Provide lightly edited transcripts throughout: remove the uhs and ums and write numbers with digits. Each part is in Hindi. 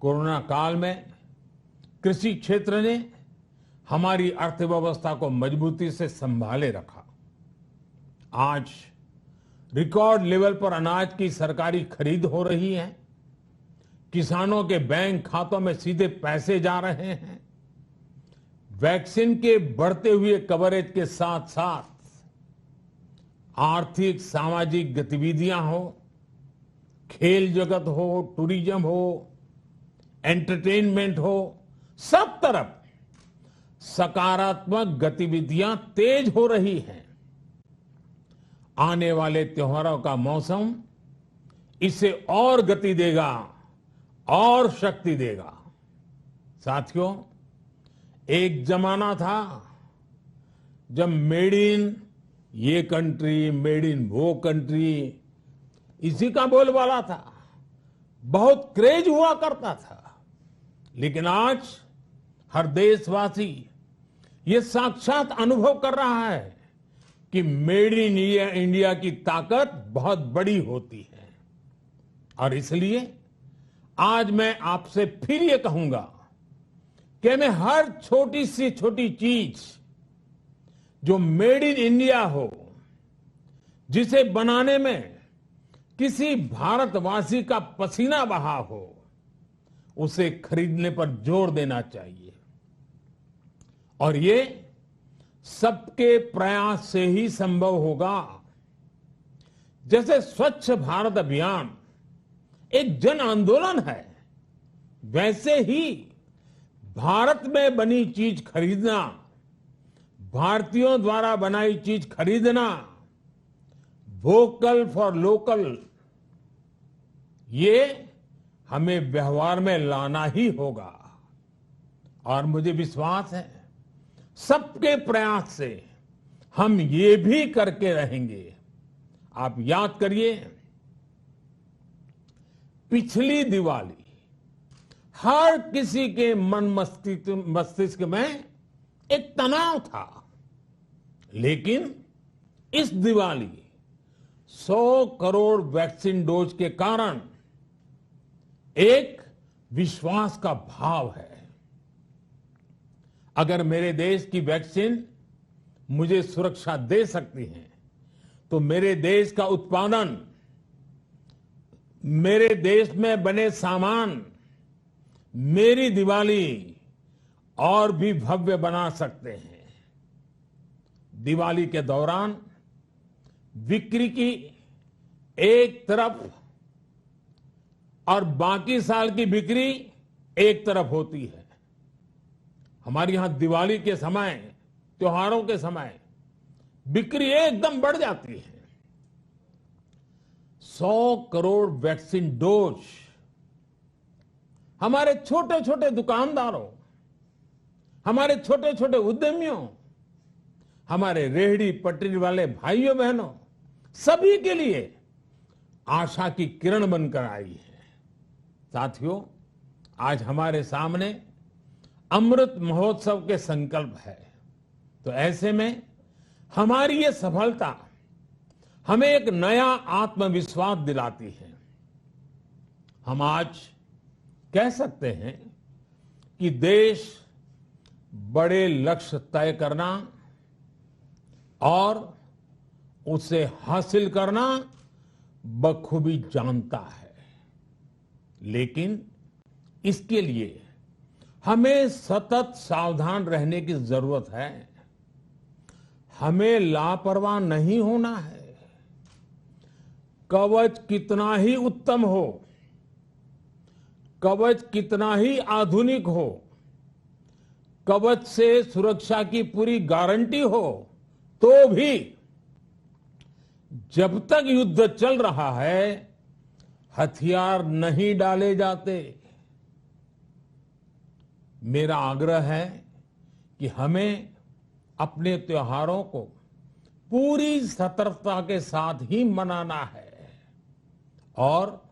कोरोना काल में कृषि क्षेत्र ने हमारी अर्थव्यवस्था को मजबूती से संभाले रखा। आज रिकॉर्ड लेवल पर अनाज की सरकारी खरीद हो रही है। किसानों के बैंक खातों में सीधे पैसे जा रहे हैं। वैक्सीन के बढ़ते हुए कवरेज के साथ साथ आर्थिक सामाजिक गतिविधियां हो, खेल जगत हो, टूरिज्म हो, एंटरटेनमेंट हो, सब तरफ सकारात्मक गतिविधियां तेज हो रही हैं। आने वाले त्योहारों का मौसम इसे और गति देगा और शक्ति देगा। साथियों, एक जमाना था जब मेड इन ये कंट्री, मेड इन वो कंट्री, इसी का बोलबाला था। बहुत क्रेज हुआ करता था। लेकिन आज हर देशवासी ये साक्षात अनुभव कर रहा है कि मेड इन इंडिया की ताकत बहुत बड़ी होती है। और इसलिए आज मैं आपसे फिर ये कहूंगा कि हमें हर छोटी से छोटी चीज जो मेड इन इंडिया हो, जिसे बनाने में किसी भारतवासी का पसीना बहा हो, उसे खरीदने पर जोर देना चाहिए। और ये सबके प्रयास से ही संभव होगा। जैसे स्वच्छ भारत अभियान एक जन आंदोलन है, वैसे ही भारत में बनी चीज खरीदना, भारतीयों द्वारा बनाई चीज खरीदना, वोकल फॉर लोकल, ये हमें व्यवहार में लाना ही होगा। और मुझे विश्वास है सबके प्रयास से हम ये भी करके रहेंगे। आप याद करिए, पिछली दिवाली हर किसी के मन मस्तिष्क में एक तनाव था, लेकिन इस दिवाली 100 करोड़ वैक्सीन डोज के कारण एक विश्वास का भाव है। अगर मेरे देश की वैक्सीन मुझे सुरक्षा दे सकती है, तो मेरे देश का उत्पादन, मेरे देश में बने सामान मेरी दिवाली और भी भव्य बना सकते हैं। दिवाली के दौरान बिक्री की एक तरफ और बाकी साल की बिक्री एक तरफ होती है। हमारे यहां दिवाली के समय, त्योहारों के समय बिक्री एकदम बढ़ जाती है। 100 करोड़ वैक्सीन डोज हमारे छोटे छोटे दुकानदारों, हमारे छोटे छोटे उद्यमियों, हमारे रेहड़ी पटरी वाले भाइयों बहनों, सभी के लिए आशा की किरण बनकर आई है। साथियों, आज हमारे सामने अमृत महोत्सव के संकल्प है। तो ऐसे में हमारी ये सफलता हमें एक नया आत्मविश्वास दिलाती है। हम आज कह सकते हैं कि देश बड़े लक्ष्य तय करना और उसे हासिल करना बखूबी जानता है, लेकिन इसके लिए हमें सतत सावधान रहने की जरूरत है। हमें लापरवाह नहीं होना है। कवच कितना ही उत्तम हो, कवच कितना ही आधुनिक हो, कवच से सुरक्षा की पूरी गारंटी हो, तो भी जब तक युद्ध चल रहा है, हथियार नहीं डाले जाते। मेरा आग्रह है कि हमें अपने त्योहारों को पूरी सतर्कता के साथ ही मनाना है। और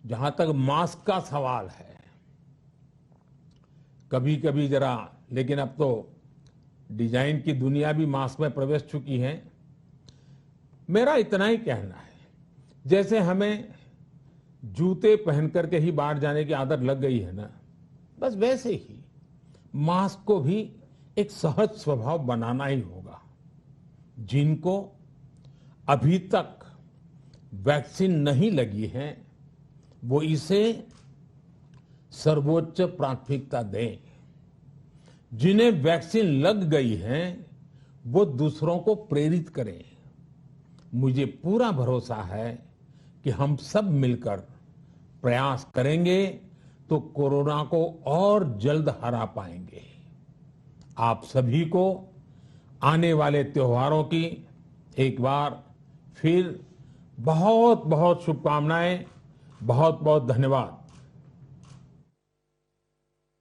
जहां तक मास्क का सवाल है, कभी कभी जरा, लेकिन अब तो डिजाइन की दुनिया भी मास्क में प्रवेश चुकी है। मेरा इतना ही कहना है, जैसे हमें जूते पहन करके ही बाहर जाने की आदत लग गई है ना, बस वैसे ही मास्क को भी एक सहज स्वभाव बनाना ही होगा। जिनको अभी तक वैक्सीन नहीं लगी है वो इसे सर्वोच्च प्राथमिकता दें। जिन्हें वैक्सीन लग गई है वो दूसरों को प्रेरित करें। मुझे पूरा भरोसा है कि हम सब मिलकर प्रयास करेंगे तो कोरोना को और जल्द हरा पाएंगे। आप सभी को आने वाले त्योहारों की एक बार फिर बहुत बहुत शुभकामनाएं, बहुत बहुत धन्यवाद।